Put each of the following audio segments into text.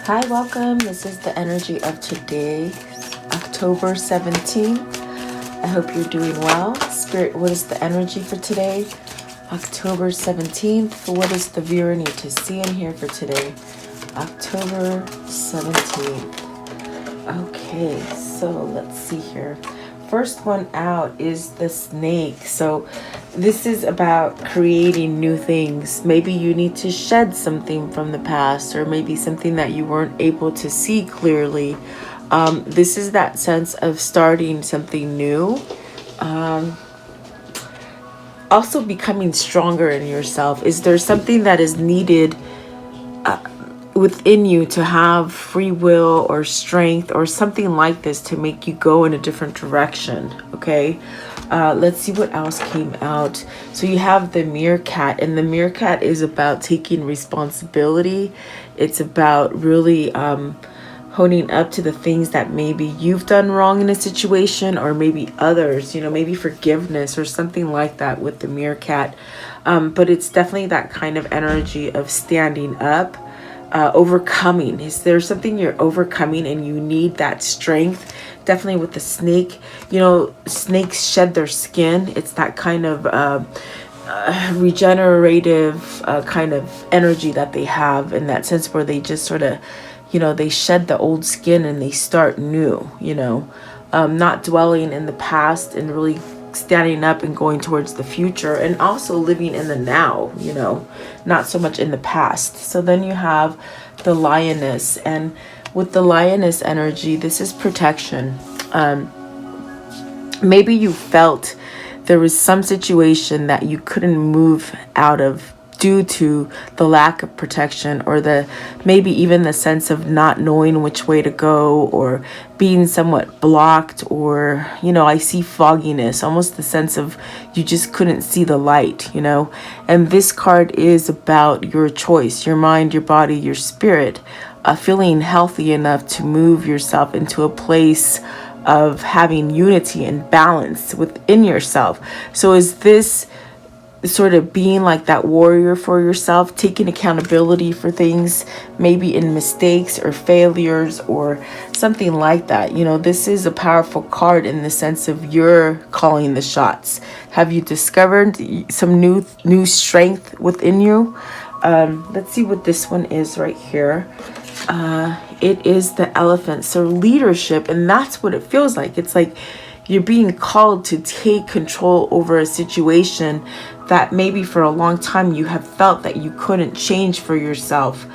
Hi, welcome. This is the energy of today, October 17th. I hope you're doing well. Spirit, what is the energy for today? October 17th. What does the viewer need to see and hear for today? October 17th. Okay, so let's see here. First one out is the snake. So this is about creating new things. Maybe you need to shed something from the past, or maybe something that you weren't able to see clearly. This is that sense of starting something new. Also becoming stronger in yourself. Is there something that is needed within you to have free will or strength or something like this to make you go in a different direction? Okay, let's see what else came out. So you have the meerkat, and the meerkat is about taking responsibility. It's about really honing up to the things that maybe you've done wrong in a situation, or maybe others, maybe forgiveness or something like that with the meerkat. But it's definitely that kind of energy of standing up. Overcoming. Is there something you're overcoming and you need that strength? Definitely with the snake. Snakes shed their skin. It's that kind of regenerative kind of energy that they have, in that sense where they just sort of, they shed the old skin and they start new, not dwelling in the past and really standing up and going towards the future, and also living in the now, not so much in the past. So then you have the lioness, and with the lioness energy, this is protection. Maybe you felt there was some situation that you couldn't move out of due to the lack of protection, or maybe even the sense of not knowing which way to go, or being somewhat blocked, or I see fogginess, almost the sense of you just couldn't see the light, and this card is about your choice, your mind, your body, your spirit, feeling healthy enough to move yourself into a place of having unity and balance within yourself. So is this sort of being like that warrior for yourself, taking accountability for things, maybe in mistakes or failures or something like that? This is a powerful card in the sense of you're calling the shots. Have you discovered some new strength within you? Let's see what this one is right here. It is the elephant. So leadership, and that's what it feels like. It's like you're being called to take control over a situation that maybe for a long time you have felt that you couldn't change for yourself,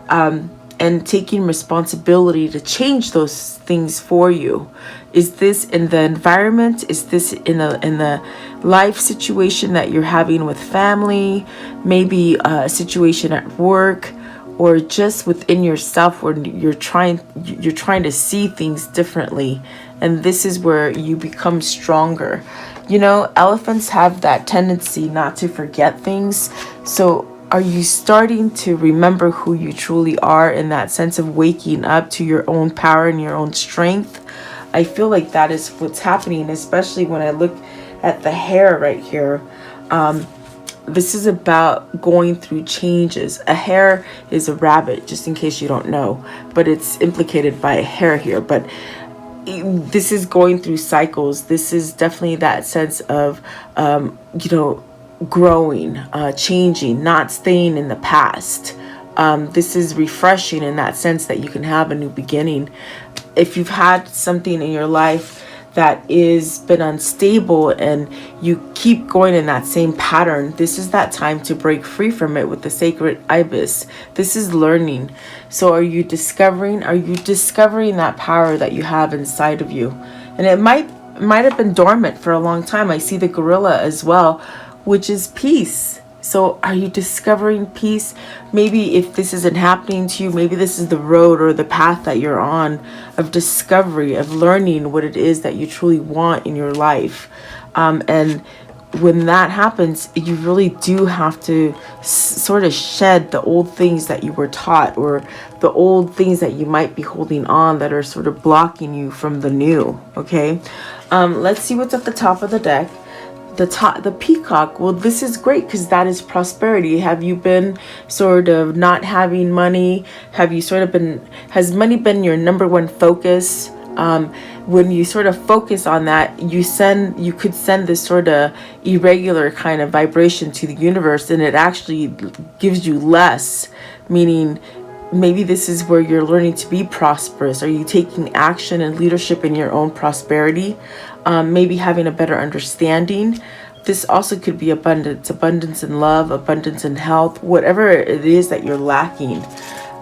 and taking responsibility to change those things for you. Is this in the environment? Is this in the life situation that you're having with family? Maybe a situation at work, or just within yourself where you're trying to see things differently. And this is where you become stronger. Elephants have that tendency not to forget things. So are you starting to remember who you truly are, in that sense of waking up to your own power and your own strength? I feel like that is what's happening, especially when I look at the hair right here. This is about going through changes. A hare is a rabbit, just in case you don't know, but it's implicated by a hare here. But this is going through cycles. This is definitely that sense of, growing, changing, not staying in the past. This is refreshing in that sense that you can have a new beginning. If you've had something in your life that is been unstable and you keep going in that same pattern, this is that time to break free from it with the sacred ibis. This is learning. So are you discovering that power that you have inside of you? And it might have been dormant for a long time. I see the gorilla as well, which is peace. So are you discovering peace? Maybe if this isn't happening to you, maybe this is the road or the path that you're on, of discovery, of learning what it is that you truly want in your life. And when that happens, you really do have to sort of shed the old things that you were taught, or the old things that you might be holding on that are sort of blocking you from the new. Okay. Let's see what's at the top of the deck. the peacock, well, this is great because that is prosperity. Have you been sort of not having money? Have you sort of been, has money been your number one focus? When you sort of focus on that, you could send this sort of irregular kind of vibration to the universe, and it actually gives you less, meaning maybe this is where you're learning to be prosperous. Are you taking action and leadership in your own prosperity? Maybe having a better understanding. This also could be abundance in love, abundance in health, whatever it is that you're lacking.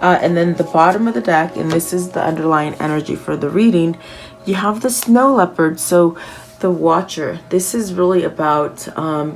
And then the bottom of the deck, and this is the underlying energy for the reading, you have the snow leopard. So the watcher, this is really about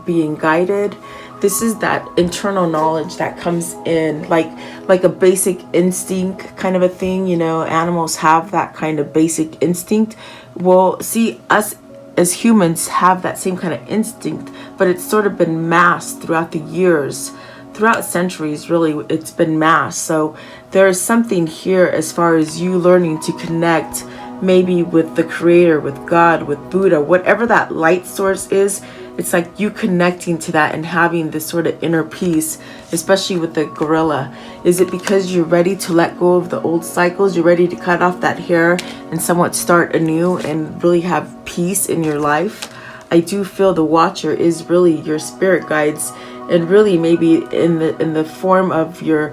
being guided. This is that internal knowledge that comes in like a basic instinct kind of a thing. You know, animals have that kind of basic instinct. Well, see, us as humans have that same kind of instinct, but it's sort of been masked throughout the years. Throughout centuries, really, it's been masked. So there is something here as far as you learning to connect maybe with the creator, with God, with Buddha, whatever that light source is. It's like you connecting to that and having this sort of inner peace, especially with the gorilla. Is it because you're ready to let go of the old cycles? You're ready to cut off that hair and somewhat start anew and really have peace in your life? I do feel the watcher is really your spirit guides, and really maybe in the form of your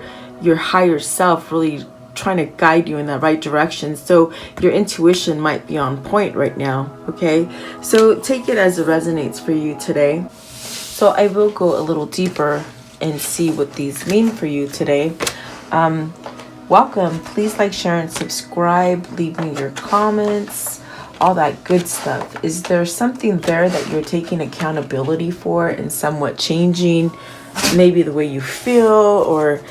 higher self, really trying to guide you in that right direction. So your intuition might be on point right now. Okay, so take it as it resonates for you today. So I will go a little deeper and see what these mean for you today. Welcome. Please like, share, and subscribe. Leave me your comments, all that good stuff. Is there something there that you're taking accountability for and somewhat changing maybe the way you feel, or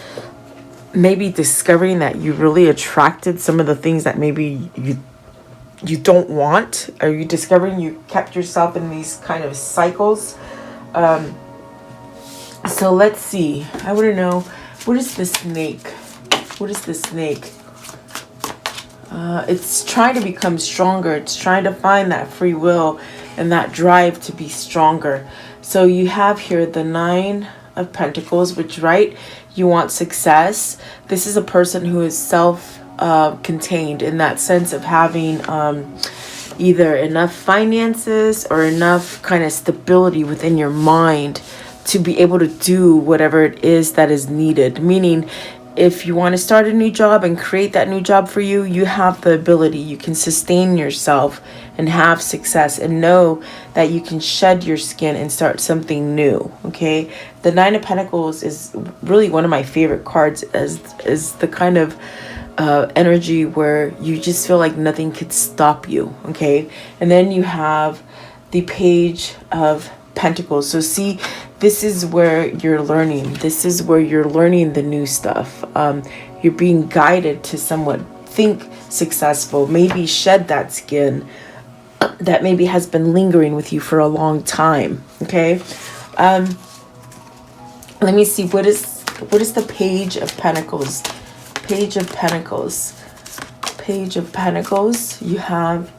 maybe discovering that you really attracted some of the things that maybe you don't want? Are you discovering you kept yourself in these kind of cycles? So let's see. I want to know, what is the snake? What is the snake? It's trying to become stronger. It's trying to find that free will and that drive to be stronger. So you have here the 9 of Pentacles, which, right, you want success. This is a person who is self-contained in that sense of having either enough finances or enough kind of stability within your mind to be able to do whatever it is that is needed. Meaning, if you want to start a new job and create that new job for you, you have the ability. You can sustain yourself and have success and know that you can shed your skin and start something new. Okay, the 9 of Pentacles is really one of my favorite cards, as the kind of energy where you just feel like nothing could stop you. Okay, and then you have the Page of Pentacles. So see, this is where you're learning. This is where you're learning the new stuff. You're being guided to somewhat think successful, maybe shed that skin that maybe has been lingering with you for a long time. Okay, let me see, what is the Page of Pentacles? Page of Pentacles. Page of Pentacles. You have,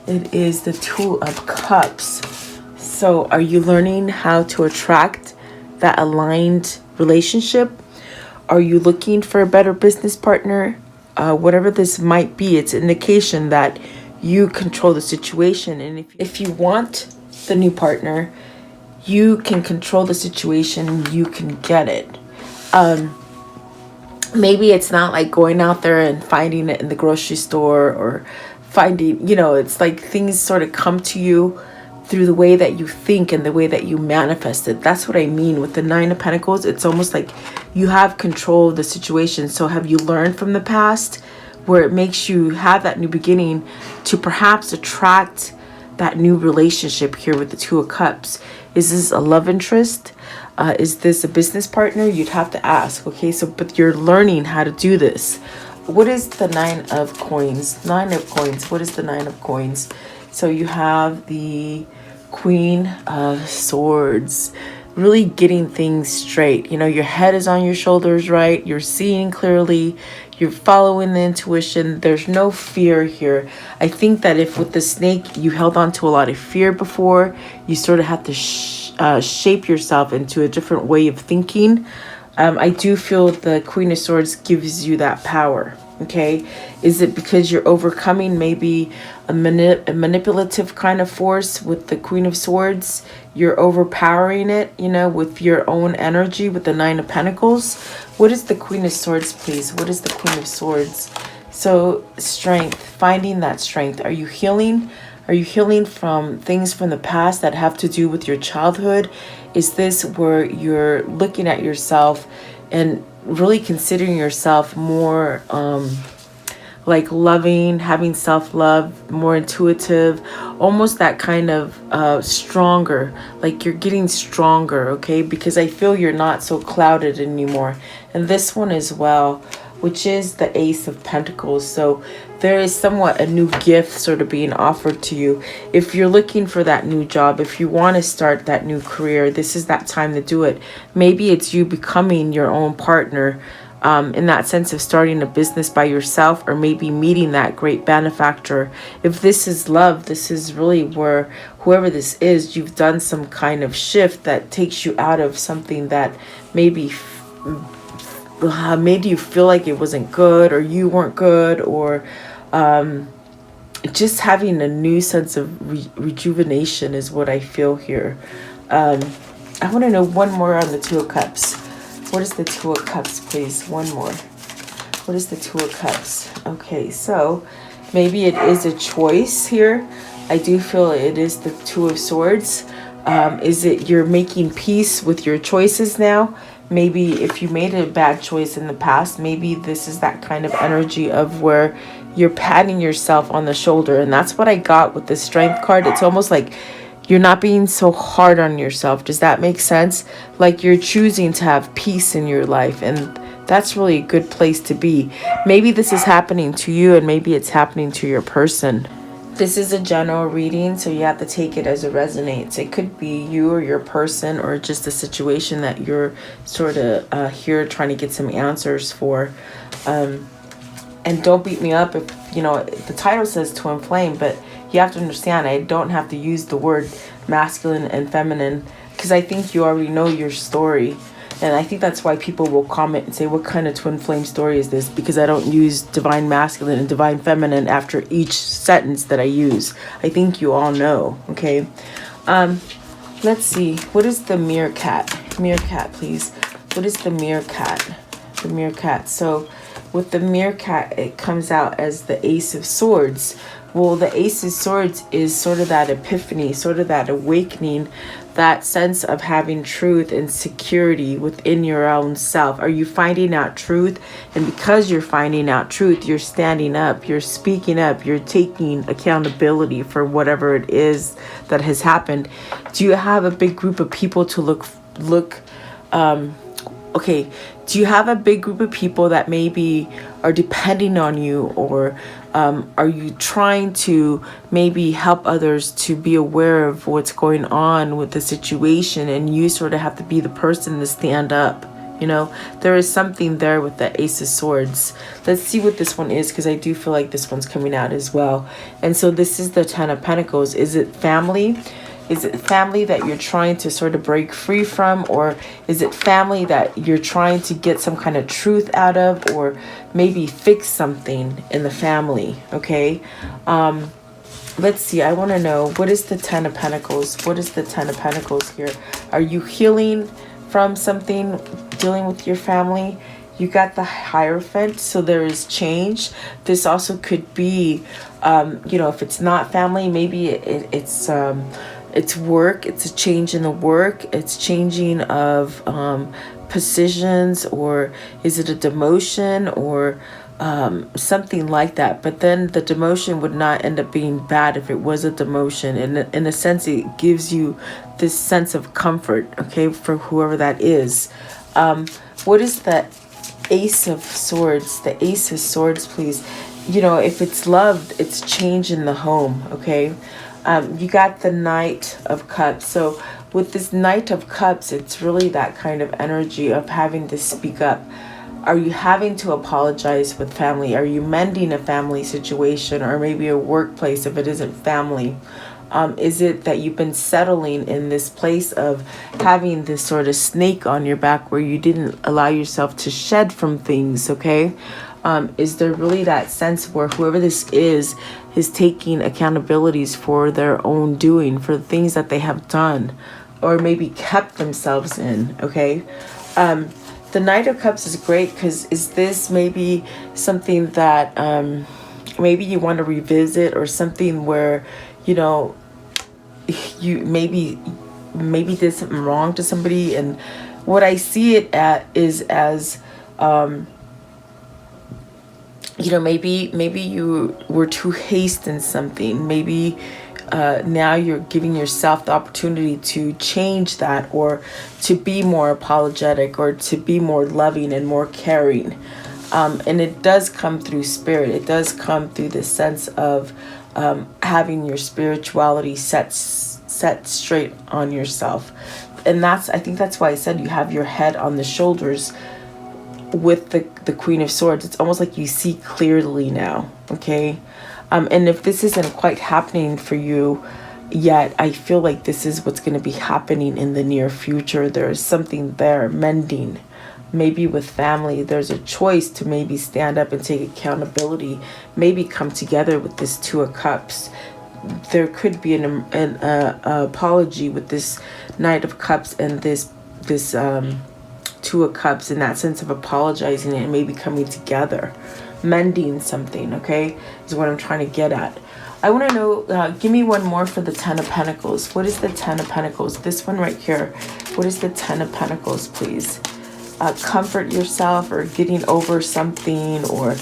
it is the 2 of Cups. So are you learning how to attract that aligned relationship? Are you looking for a better business partner? Whatever this might be, it's an indication that you control the situation. And if you want the new partner, you can control the situation, you can get it. Maybe it's not like going out there and finding it in the grocery store, or finding, it's like things sort of come to you through the way that you think and the way that you manifest it. That's what I mean with the 9 of Pentacles. It's almost like you have control of the situation. So have you learned from the past where it makes you have that new beginning to perhaps attract that new relationship here with the 2 of Cups? Is this a love interest? Is this a business partner? You'd have to ask. Okay, so but you're learning how to do this. What is the 9 of Coins? 9 of Coins. What is the 9 of Coins? So you have the Queen of Swords. really getting things straight. You know, your head is on your shoulders, right? You're seeing clearly, you're following the intuition. There's no fear here. I think that if with the snake you held on to a lot of fear before, you sort of have to shape yourself into a different way of thinking. I do feel the Queen of Swords gives you that power. Okay, is it because you're overcoming maybe a manipulative kind of force with the Queen of Swords? You're overpowering it, you know, with your own energy, with the Nine of Pentacles. What is the Queen of Swords, please? What is the Queen of Swords? So strength, finding that strength. Are you healing? Are you healing from things from the past that have to do with your childhood? Is this where you're looking at yourself and really considering yourself more like loving, having self-love, more intuitive, almost that kind of stronger, like you're getting stronger, okay? Because I feel you're not so clouded anymore. And this one as well, which is the Ace of Pentacles. So there is somewhat a new gift sort of being offered to you. If you're looking for that new job, if you want to start that new career, this is that time to do it. Maybe it's you becoming your own partner, in that sense of starting a business by yourself, or maybe meeting that great benefactor. If this is love, this is really where whoever this is, you've done some kind of shift that takes you out of something that maybe made you feel like it wasn't good, or you weren't good, or just having a new sense of rejuvenation is what I feel here. I want to know one more on the Two of Cups. What is the Two of Cups, please? One more. What is the Two of Cups? Okay, so maybe it is a choice here. I do feel it is the Two of Swords. Is it you're making peace with your choices now? Maybe if you made a bad choice in the past, maybe this is that kind of energy of where you're patting yourself on the shoulder. And that's what I got with the Strength card. It's almost like you're not being so hard on yourself. Does that make sense? Like you're choosing to have peace in your life. And that's really a good place to be. Maybe this is happening to you, and maybe it's happening to your person. This is a general reading, so you have to take it as it resonates. It could be you or your person, or just a situation that you're sort of here trying to get some answers for. And don't beat me up if, you know, the title says to inflame, but you have to understand I don't have to use the word masculine and feminine, because I think you already know your story. And I think that's why people will comment and say, what kind of twin flame story is this? Because I don't use divine masculine and divine feminine after each sentence that I use. I think you all know, okay? Let's see. What is the meerkat? Meerkat, please. What is the meerkat? The meerkat. So with the meerkat, it comes out as the Ace of Swords. Well, the Ace of Swords is sort of that epiphany, sort of that awakening, that sense of having truth and security within your own self. Are you finding out truth? And because you're finding out truth, you're standing up, you're speaking up, you're taking accountability for whatever it is that has happened. Do you have a big group of people to look okay, do you have a big group of people that maybe are depending on you, or are you trying to maybe help others to be aware of what's going on with the situation, and you sort of have to be the person to stand up? You know, there is something there with the Ace of Swords. Let's see what this one is, because I do feel like this one's coming out as well. And so this is the Ten of Pentacles. Is it family? Is it family that you're trying to sort of break free from? Or is it family that you're trying to get some kind of truth out of, or maybe fix something in the family? Okay. Let's see. I want to know, what is the Ten of Pentacles? What is the Ten of Pentacles here? Are you healing from something, dealing with your family? You got the Hierophant, so there is change. This also could be, you know, if it's not family, maybe it's work. It's a change in the work. It's changing of positions, or is it a demotion, or something like that? But then the demotion would not end up being bad if it was a demotion. In a sense, it gives you this sense of comfort, okay, for whoever that is. What is the Ace of Swords? The Ace of Swords, please. You know, if it's love, it's change in the home, okay? You got the Knight of Cups. So with this Knight of Cups, it's really that kind of energy of having to speak up. Are you having to apologize with family? Are you mending a family situation, or maybe a workplace if it isn't family? Is it that you've been settling in this place of having this sort of snake on your back where you didn't allow yourself to shed from things, okay? Is there really that sense where whoever this is taking accountabilities for their own doing, for the things that they have done, or maybe kept themselves in, okay? The Knight of Cups is great because is this maybe something that maybe you want to revisit, or something where, you know, you maybe did something wrong to somebody. And what I see it at is as, you know, maybe you were too hasty in something. Maybe now you're giving yourself the opportunity to change that, or to be more apologetic, or to be more loving and more caring. And it does come through spirit. It does come through the sense of having your spirituality set straight on yourself. And I think that's why I said you have your head on the shoulders with the Queen of Swords. It's almost like you see clearly now, okay? And if this isn't quite happening for you yet, I feel like this is what's going to be happening in the near future. There's something there, mending. Maybe with family, there's a choice to maybe stand up and take accountability, maybe come together with this Two of Cups. There could be an apology with this Knight of Cups and this Two of Cups, in that sense of apologizing and maybe coming together, mending something, okay, is what I'm trying to get at. I want to know, give me one more for the Ten of Pentacles. What is the Ten of Pentacles? This one right here. What is the Ten of Pentacles, please? Comfort yourself, or getting over something, or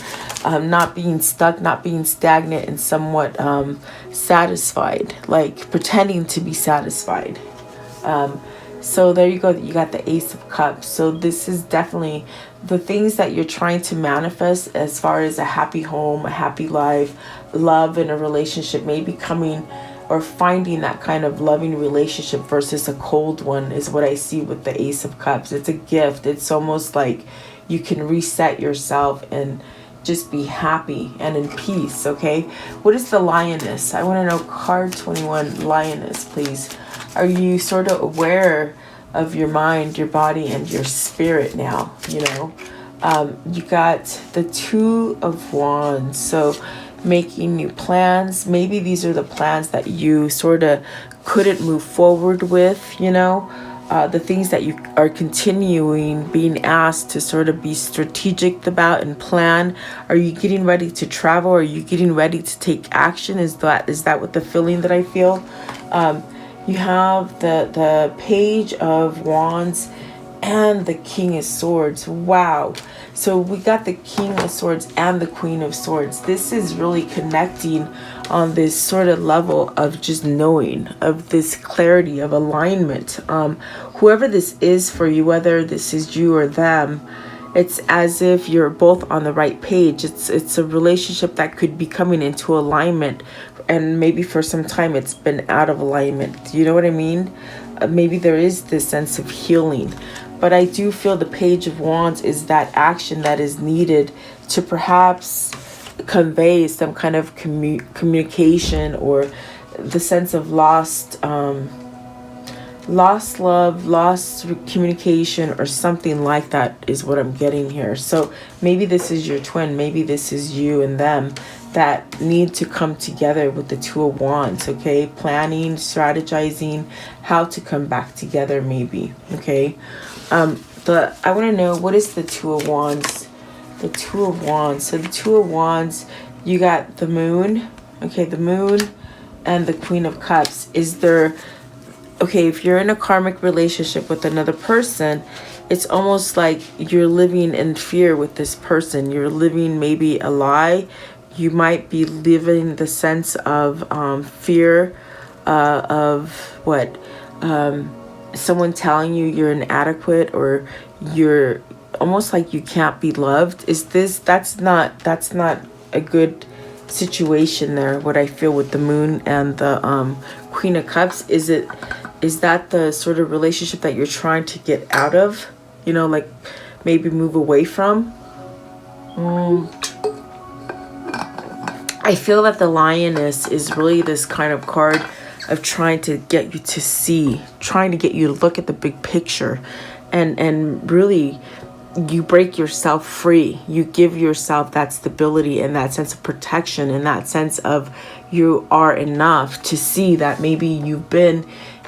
not being stuck, not being stagnant, and somewhat satisfied, like pretending to be satisfied. So there you go. You got the Ace of Cups. So this is definitely the things that you're trying to manifest as far as a happy home, a happy life, love in a relationship, maybe coming or finding that kind of loving relationship versus a cold one is what I see with the Ace of Cups. It's a gift. It's almost like you can reset yourself and just be happy and in peace, okay? What is the Lioness? I want to know card 21, Lioness, please. Are you sort of aware of your mind, your body, and your spirit now, you know? You got the Two of Wands. So making new plans. Maybe these are the plans that you sort of couldn't move forward with, you know? The things that you are continuing being asked to sort of be strategic about and plan. Are you getting ready to travel? Are you getting ready to take action? Is that what the feeling that I feel? You have the Page of Wands and the King of Swords. Wow. So we got the King of Swords and the Queen of Swords. This is really connecting on this sort of level of just knowing, of this clarity, of alignment. Whoever this is for you, whether this is you or them, it's as if you're both on the right page. It's a relationship that could be coming into alignment, and maybe for some time it's been out of alignment. You know what I mean? Maybe there is this sense of healing. But I do feel the Page of Wands is that action that is needed to perhaps convey some kind of communication, or the sense of lost love, lost communication, or something like that is what I'm getting here. So maybe this is your twin. Maybe this is you and them that need to come together with the Two of Wands, okay? Planning, strategizing, how to come back together maybe, okay? I want to know, what is the Two of Wands? The Two of Wands. So the Two of Wands, you got the Moon, okay, the Moon and the Queen of Cups. Is there, okay, if you're in a karmic relationship with another person, it's almost like you're living in fear with this person. You're living maybe a lie. You might be living the sense of fear of what? Someone telling you you're inadequate, or you're almost like you can't be loved. That's not a good situation there. What I feel with the Moon and the Queen of Cups, is Is that the sort of relationship that you're trying to get out of? You know, like maybe move away from? I feel that the lioness is really this kind of card of trying to get you to see, trying to get you to look at the big picture, and really you break yourself free. You give yourself that stability and that sense of protection and that sense of you are enough to see that maybe you've been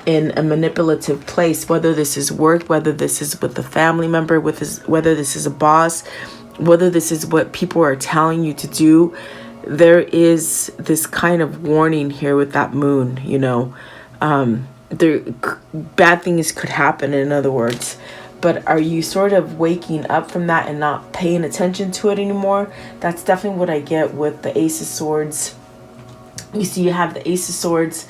in a manipulative place, whether this is work, whether this is with a family member, whether this is a boss, whether this is what people are telling you to do. There is this kind of warning here with that moon, you know. Bad things could happen, in other words. But are you sort of waking up from that and not paying attention to it anymore? That's definitely what I get with the Ace of Swords. You see, you have the Ace of Swords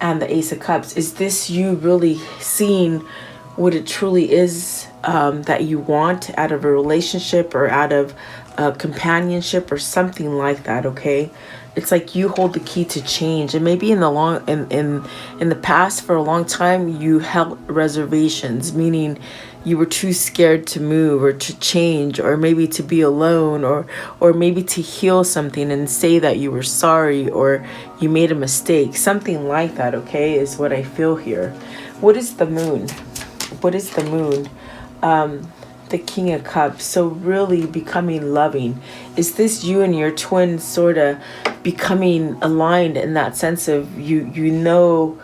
and the Ace of Cups. Is this you really seeing what it truly is that you want out of a relationship or out of a companionship or something like that? Okay, it's like you hold the key to change, and maybe in the past, for a long time, you held reservations, meaning you were too scared to move or to change, or maybe to be alone, or maybe to heal something and say that you were sorry or you made a mistake, something like that. Okay, is what I feel here. What is the moon? What is the moon? The King of Cups. So really becoming loving. Is this you and your twin sort of becoming aligned in that sense of you know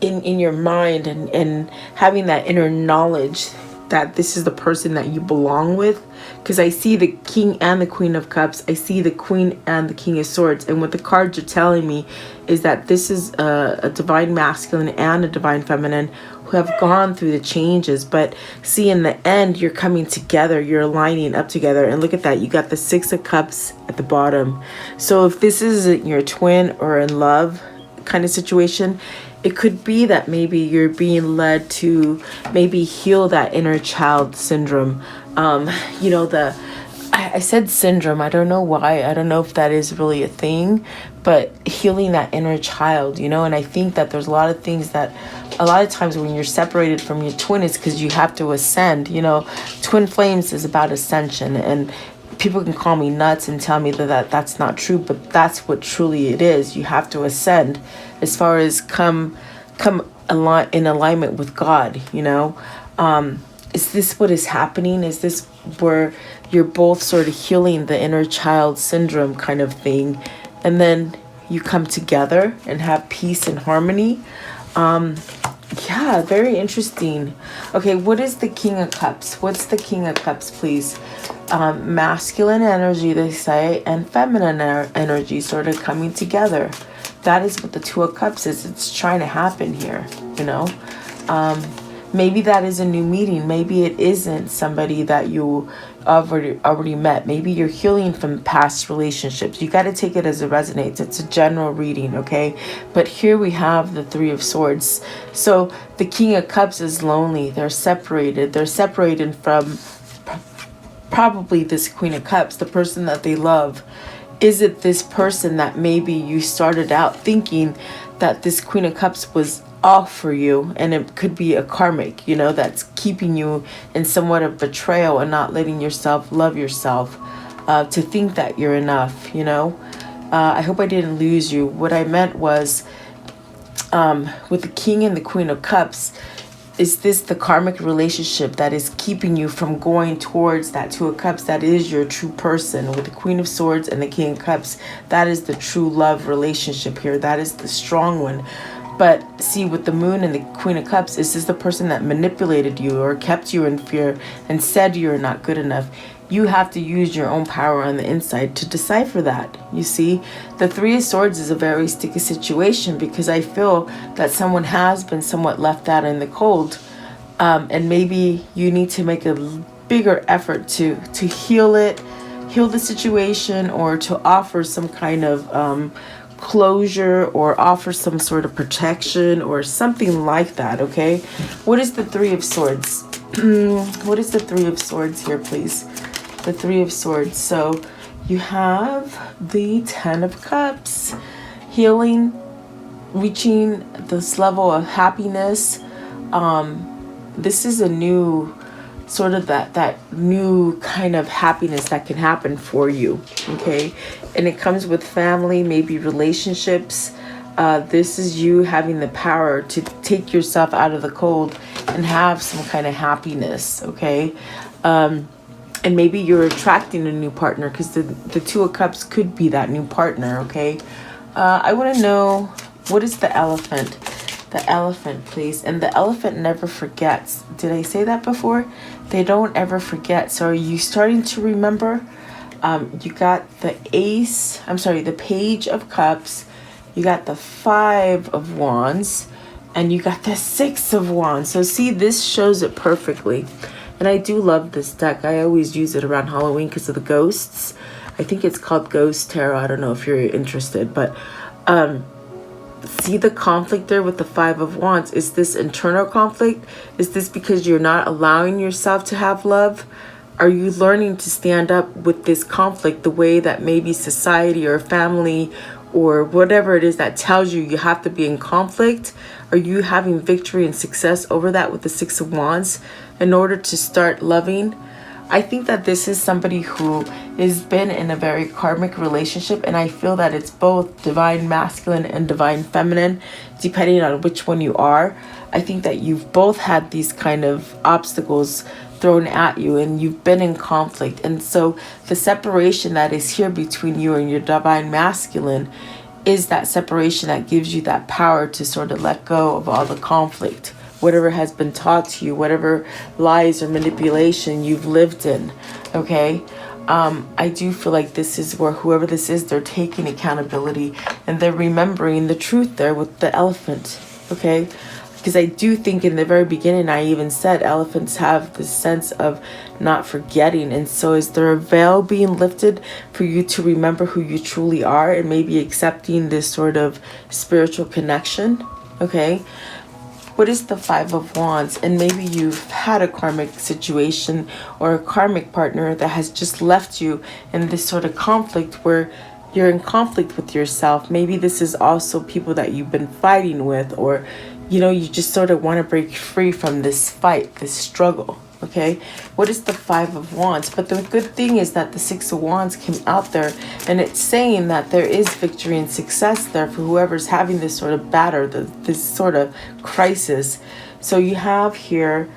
in your mind and having that inner knowledge that this is the person that you belong with? Because I see the King and the Queen of Cups. I see the Queen and the King of Swords. And what the cards are telling me is that this is a divine masculine and a divine feminine who have gone through the changes. But see, in the end, you're coming together. You're aligning up together. And look at that. You got the Six of Cups at the bottom. So if this isn't your twin or in love kind of situation, it could be that maybe you're being led to maybe heal that inner child syndrome. You know, I said syndrome. I don't know why. I don't know if that is really a thing, but healing that inner child, you know. And I think that there's a lot of things that a lot of times when you're separated from your twin, it's because you have to ascend. You know, twin flames is about ascension, and people can call me nuts and tell me that that's not true, but that's what truly it is. You have to ascend as far as come in alignment with God, you know. Is this what is happening? Is this where you're both sort of healing the inner child syndrome kind of thing, and then you come together and have peace and harmony? Yeah, very interesting. Okay, what is the King of Cups? What's the King of Cups, please? Masculine energy, they say, and feminine energy sort of coming together. That is what the Two of Cups is. It's trying to happen here, you know. Maybe that is a new meeting. Maybe it isn't somebody that you already met. Maybe you're healing from past relationships. You got to take it as it resonates. It's a general reading, okay? But here we have the Three of Swords. So the King of Cups is lonely. They're separated. They're separated from probably this Queen of Cups, the person that they love. Is it this person that maybe you started out thinking that this Queen of Cups was off for you, and it could be a karmic, you know, that's keeping you in somewhat of betrayal and not letting yourself love yourself, to think that you're enough, you know. I hope I didn't lose you. What I meant was, with the King and the Queen of Cups, is this the karmic relationship that is keeping you from going towards that Two of Cups that is your true person? With the Queen of Swords and the King of Cups, that is the true love relationship here. That is the strong one. But see, with the Moon and the Queen of Cups, is this the person that manipulated you or kept you in fear and said you're not good enough? You have to use your own power on the inside to decipher that. You see, the Three of Swords is a very sticky situation because I feel that someone has been somewhat left out in the cold. And maybe you need to make a bigger effort to heal the situation, or to offer some kind of closure, or offer some sort of protection or something like that. Okay, what is the Three of Swords? What is the Three of Swords here, please? The Three of Swords. So you have the Ten of Cups, healing, reaching this level of happiness. This is a new sort of that new kind of happiness that can happen for you. Okay. And it comes with family, maybe relationships. This is you having the power to take yourself out of the cold and have some kind of happiness. Okay. And maybe you're attracting a new partner, because the Two of Cups could be that new partner. Okay. I want to know, what is the elephant? The elephant, please. And the elephant never forgets. Did I say that before? They don't ever forget. So are you starting to remember? You got the the Page of Cups. You got the Five of Wands. And you got the Six of Wands. So see, this shows it perfectly. And I do love this deck. I always use it around Halloween because of the ghosts. I think it's called Ghost Tarot. I don't know if you're interested, but see the conflict there with the Five of Wands. Is this internal conflict? Is this because you're not allowing yourself to have love? Are you learning to stand up with this conflict the way that maybe society or family or whatever it is that tells you you have to be in conflict? Are you having victory and success over that with the Six of Wands in order to start loving? I think that this is somebody who has been in a very karmic relationship, and I feel that it's both divine masculine and divine feminine, depending on which one you are. I think that you've both had these kind of obstacles thrown at you, and you've been in conflict. And so the separation that is here between you and your divine masculine is that separation that gives you that power to sort of let go of all the conflict, whatever has been taught to you, whatever lies or manipulation you've lived in. Okay. I do feel like this is where whoever this is, they're taking accountability and they're remembering the truth there with the elephant. Okay. Because I do think in the very beginning, I even said elephants have this sense of not forgetting. And so is there a veil being lifted for you to remember who you truly are and maybe accepting this sort of spiritual connection? Okay. What is the Five of Wands? And maybe you've had a karmic situation or a karmic partner that has just left you in this sort of conflict where you're in conflict with yourself. Maybe this is also people that you've been fighting with, or, you know, you just sort of want to break free from this fight, this struggle. Okay, what is the Five of Wands? But the good thing is that the Six of Wands came out there, and it's saying that there is victory and success there for whoever's having this sort of battle, this sort of crisis. So you have here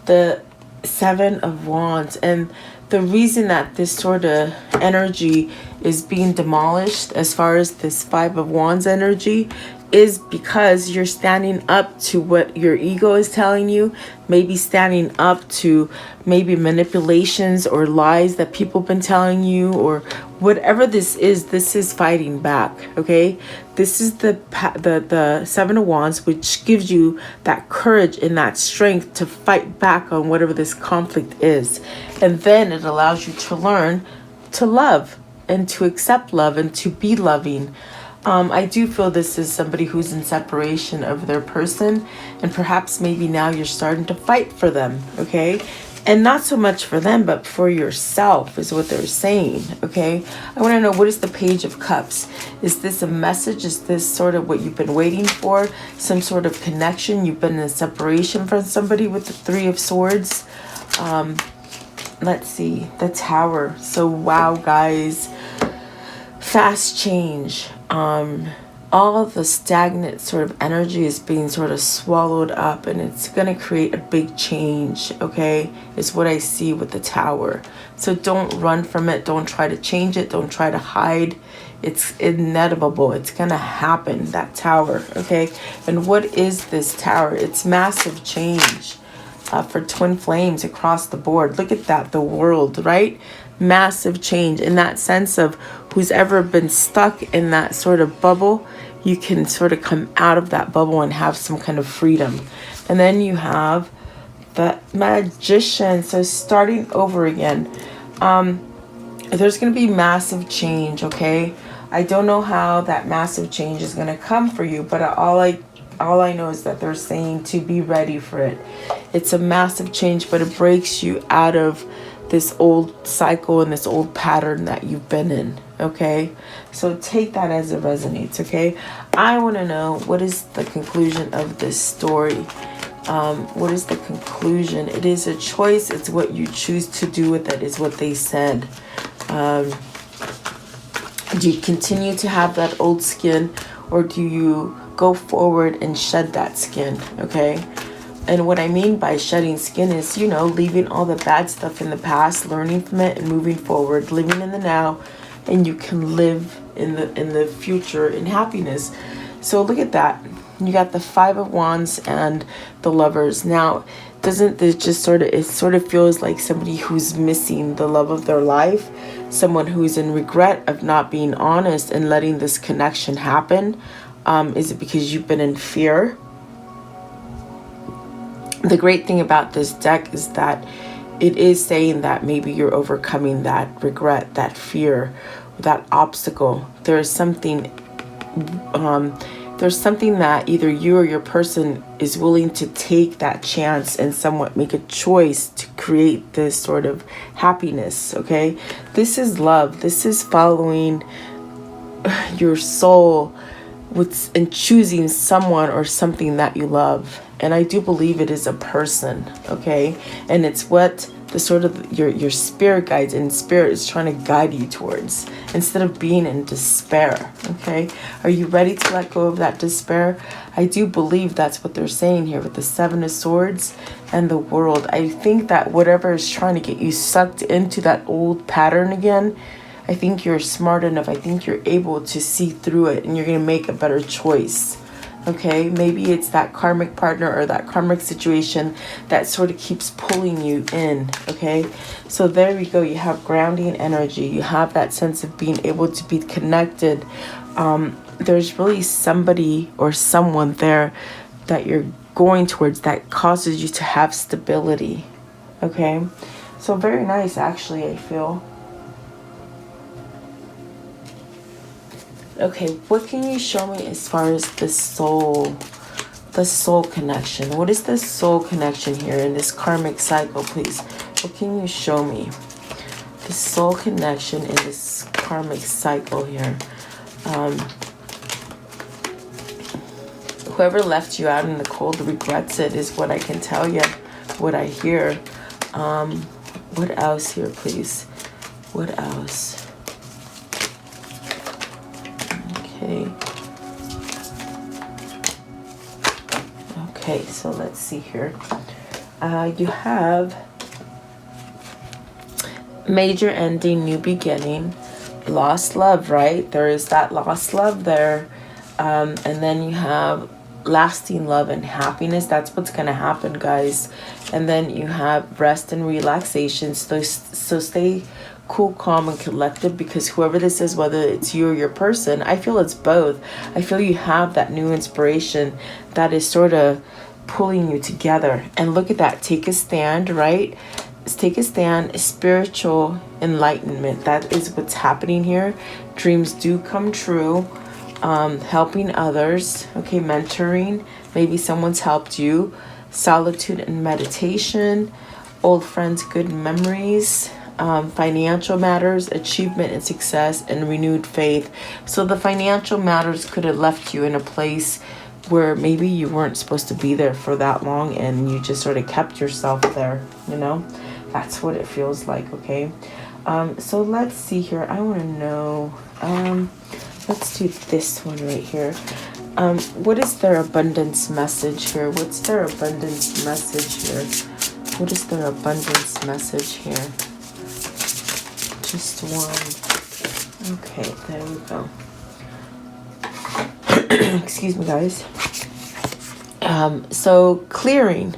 the Seven of Wands, and the reason that this sort of energy is being demolished as far as this Five of Wands energy is because you're standing up to what your ego is telling you, maybe standing up to maybe manipulations or lies that people have been telling you, or whatever this is fighting back. Okay, this is the Seven of Wands, which gives you that courage and that strength to fight back on whatever this conflict is, and then it allows you to learn to love and to accept love and to be loving. I do feel this is somebody who's in separation of their person, and perhaps maybe now you're starting to fight for them, okay? And not so much for them, but for yourself is what they're saying, okay? I want to know, what is the Page of Cups? Is this a message? Is this sort of what you've been waiting for? Some sort of connection? You've been in separation from somebody with the Three of Swords? Let's see, the Tower. So, wow, guys. Fast change. All of the stagnant sort of energy is being sort of swallowed up, and it's going to create a big change, okay, is what I see with the Tower. So don't run from it. Don't try to change it. Don't try to hide. It's inevitable. It's going to happen, that Tower, okay? And what is this Tower? It's massive change for twin flames across the board. Look at that, the world, right? Massive change in that sense of who's ever been stuck in that sort of bubble, you can sort of come out of that bubble and have some kind of freedom. And then you have the Magician. So starting over again, there's going to be massive change, okay? I don't know how that massive change is going to come for you, but all I know is that they're saying to be ready for it. It's a massive change, but it breaks you out of this old cycle and this old pattern that you've been in. Okay, so take that as it resonates. Okay, I want to know, what is the conclusion of this story? What is the conclusion? It is a choice. It's what you choose to do with it, is what they said. Do you continue to have that old skin, or do you go forward and shed that skin? Okay. And what I mean by shedding skin is, you know, leaving all the bad stuff in the past, learning from it and moving forward, living in the now, and you can live in the future in happiness. So look at that. You got the Five of Wands and the Lovers. Now, doesn't this just it sort of feels like somebody who's missing the love of their life, someone who's in regret of not being honest and letting this connection happen? Is it because you've been in fear? The great thing about this deck is that it is saying that maybe you're overcoming that regret, that fear, that obstacle. There's something that either you or your person is willing to take that chance and somewhat make a choice to create this sort of happiness. Okay, this is love. This is following your soul and choosing someone or something that you love. And I do believe it is a person. Okay, and it's what the sort of your spirit guides and spirit is trying to guide you towards, instead of being in despair. Okay, are you ready to let go of that despair? I do believe that's what they're saying here with the Seven of Swords and the World. I think that whatever is trying to get you sucked into that old pattern again, I think you're smart enough. I think you're able to see through it, and you're going to make a better choice. Okay, maybe it's that karmic partner or that karmic situation that sort of keeps pulling you in. Okay, so there we go. You have grounding energy. You have that sense of being able to be connected. There's really somebody or someone there that you're going towards that causes you to have stability. Okay, so very nice, actually, I feel. Okay, what can you show me as far as the soul connection? What is the soul connection here in this karmic cycle, please? What can you show me? The soul connection in this karmic cycle here. Whoever left you out in the cold regrets it, is what I can tell you, what I hear. What else here, please? What else? Okay, so let's see here. You have major ending, new beginning, lost love, right? There is that lost love there. And then you have lasting love and happiness. That's what's going to happen, guys. And then you have rest and relaxation. So stay cool, calm, and collected, because whoever this is, whether it's you or your person, I feel it's both. I feel you have that new inspiration that is sort of pulling you together. And look at that. Take a stand, right? Take a stand. Spiritual enlightenment. That is what's happening here. Dreams do come true. Helping others. Okay, mentoring. Maybe someone's helped you. Solitude and meditation. Old friends, good memories. Financial matters, achievement and success, and renewed faith. So the financial matters could have left you in a place where maybe you weren't supposed to be there for that long, and you just sort of kept yourself there, you know? That's what it feels like, okay? So let's see here. I want to know, let's do this one right here. What is their abundance message here? What's their abundance message here? What is their abundance message here? Just one. Okay, there we go. Excuse me, guys. So clearing.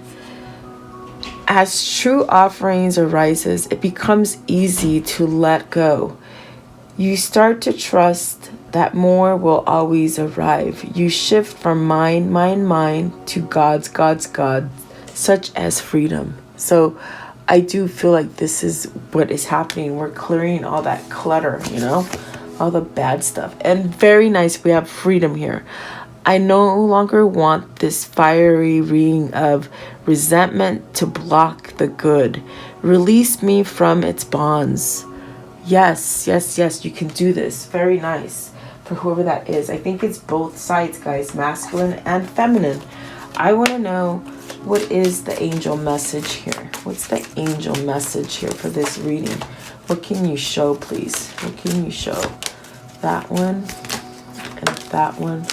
As true offerings arises, it becomes easy to let go. You start to trust that more will always arrive. You shift from mine to God's, such as freedom. So I do feel like this is what is happening. We're clearing all that clutter, you know, all the bad stuff. And very nice, we have freedom here. I no longer want this fiery ring of resentment to block the good. Release me from its bonds. Yes, yes, yes, you can do this. Very nice for whoever that is. I think it's both sides, guys, masculine and feminine. I want to know, what is the angel message here? What's the angel message here for this reading? What can you show, please? What can you show? That one and that one.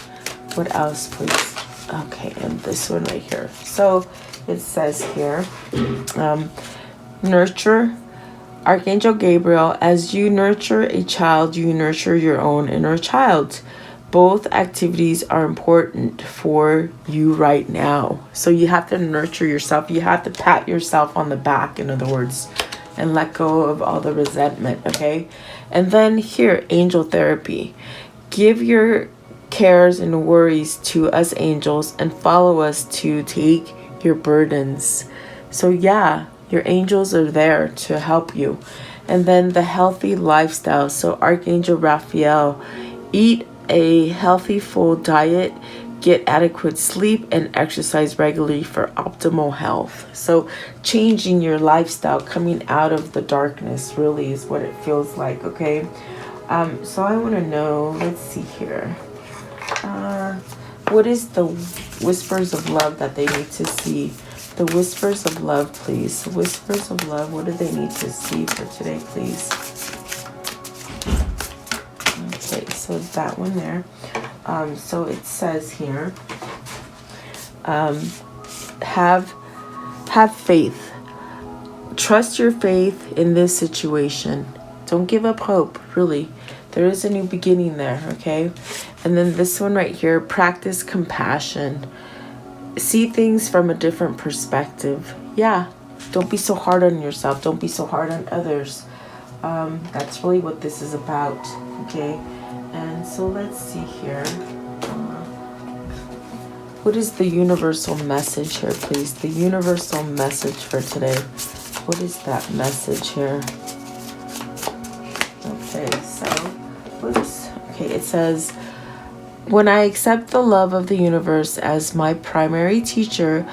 What else, please? Okay, and this one right here. So it says here, nurture. Archangel Gabriel, as you nurture a child, you nurture your own inner child. Both activities are important for you right now. So you have to nurture yourself. You have to pat yourself on the back, in other words, and let go of all the resentment, okay? And then here, angel therapy. Give your cares and worries to us angels and follow us to take your burdens. So yeah, your angels are there to help you. And then the healthy lifestyle. So Archangel Raphael, eat a healthy full diet, get adequate sleep, and exercise regularly for optimal health. So changing your lifestyle, coming out of the darkness, really is what it feels like, okay? So I want to know, let's see here. What is the whispers of love that they need to see? The whispers of love, please. Whispers of love, what do they need to see for today, please? Okay, so that one there. So it says here, have faith. Trust your faith in this situation. Don't give up hope, really. There is a new beginning there, okay? And then this one right here, practice compassion. See things from a different perspective. Yeah, don't be so hard on yourself. Don't be so hard on others. That's really what this is about, okay? And so let's see here. What is the universal message here, please? The universal message for today. What is that message here? Okay, so it says, when I accept the love of the universe as my primary teacher,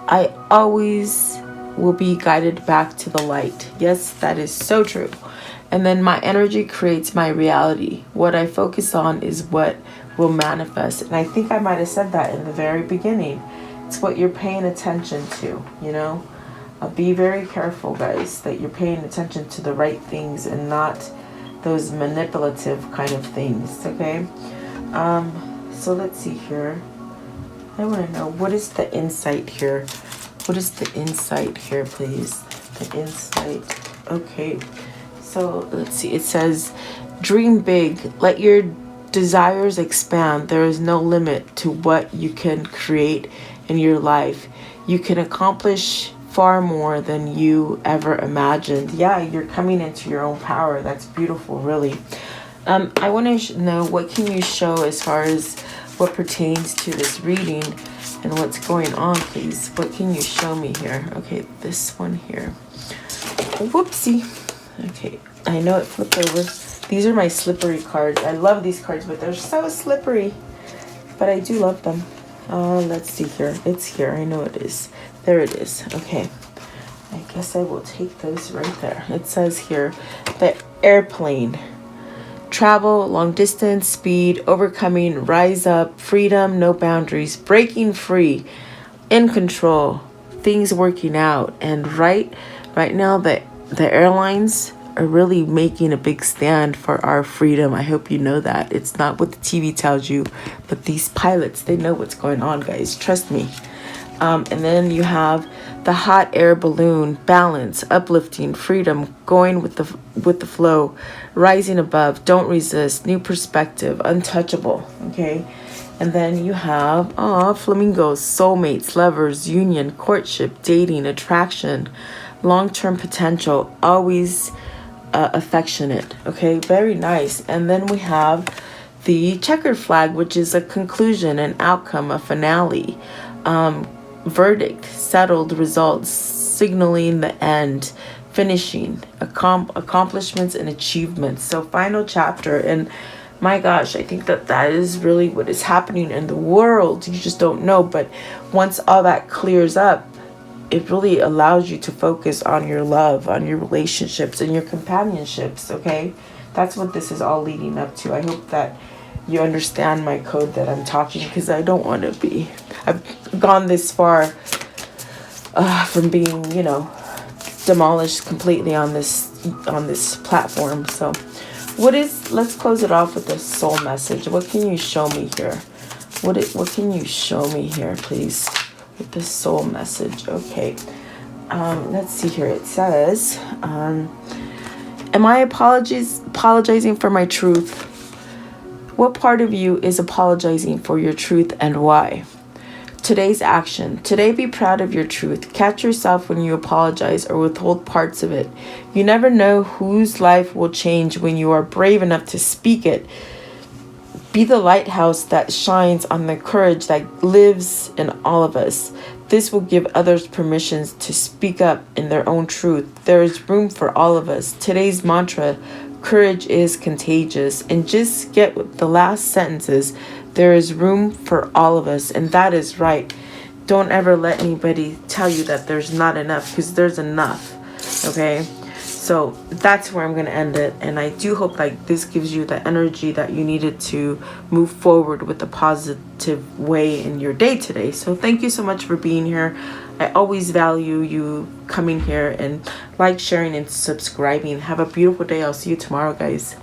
I always will be guided back to the light. Yes, that is so true. And then my energy creates my reality. What I focus on is what will manifest. And I think I might have said that in the very beginning. It's what you're paying attention to, you know? Be very careful, guys, that you're paying attention to the right things and not those manipulative kind of things, okay? So let's see here. I want to know, what is the insight here? What is the insight here, please? The insight. Okay. So let's see. It says, dream big. Let your desires expand. There is no limit to what you can create in your life. You can accomplish far more than you ever imagined. Yeah, you're coming into your own power. That's beautiful, really. I want to know, what can you show as far as what pertains to this reading and what's going on, please? What can you show me here? Okay, this one here. Whoopsie. Okay, I know it flipped over. These are my slippery cards. I love these cards, but they're so slippery. But I do love them. Let's see here. It's here. I know it is. There it is. Okay. I guess I will take those right there. It says here, the airplane. Travel, long distance, speed, overcoming, rise up, freedom, no boundaries, breaking free, in control, things working out. And right now, the airlines are really making a big stand for our freedom. I hope you know that. It's not what the TV tells you, but these pilots, they know what's going on, guys. Trust me. And then you have the hot air balloon, balance, uplifting, freedom, going with the flow, rising above, don't resist, new perspective, untouchable, okay? And then you have, flamingos, soulmates, lovers, union, courtship, dating, attraction, long-term potential, always affectionate, okay? Very nice. And then we have the checkered flag, which is a conclusion, an outcome, a finale, verdict, settled results, signaling the end, finishing, accomplishments and achievements. So final chapter. And my gosh, I think that is really what is happening in the world. You just don't know. But once all that clears up, it really allows you to focus on your love, on your relationships and your companionships, okay? That's what this is all leading up to. I hope that you understand my code that I'm talking, because I don't want to be, I've gone this far from being, you know, demolished completely on this platform. So let's close it off with a soul message. What can you show me here? What can you show me here, please, with the soul message? Okay. Let's see here. It says, am I apologizing for my truth? What part of you is apologizing for your truth, and why? Today's action. Today, be proud of your truth. Catch yourself when you apologize or withhold parts of it. You never know whose life will change when you are brave enough to speak it. Be the lighthouse that shines on the courage that lives in all of us. This will give others permissions to speak up in their own truth. There is room for all of us. Today's mantra, courage is contagious. And just get with the last sentences. There is room for all of us. And that is right. Don't ever let anybody tell you that there's not enough, because there's enough. Okay? So that's where I'm going to end it. And I do hope like this gives you the energy that you needed to move forward with a positive way in your day today. So thank you so much for being here. I always value you coming here, and like, sharing, and subscribing. Have a beautiful day. I'll see you tomorrow, guys.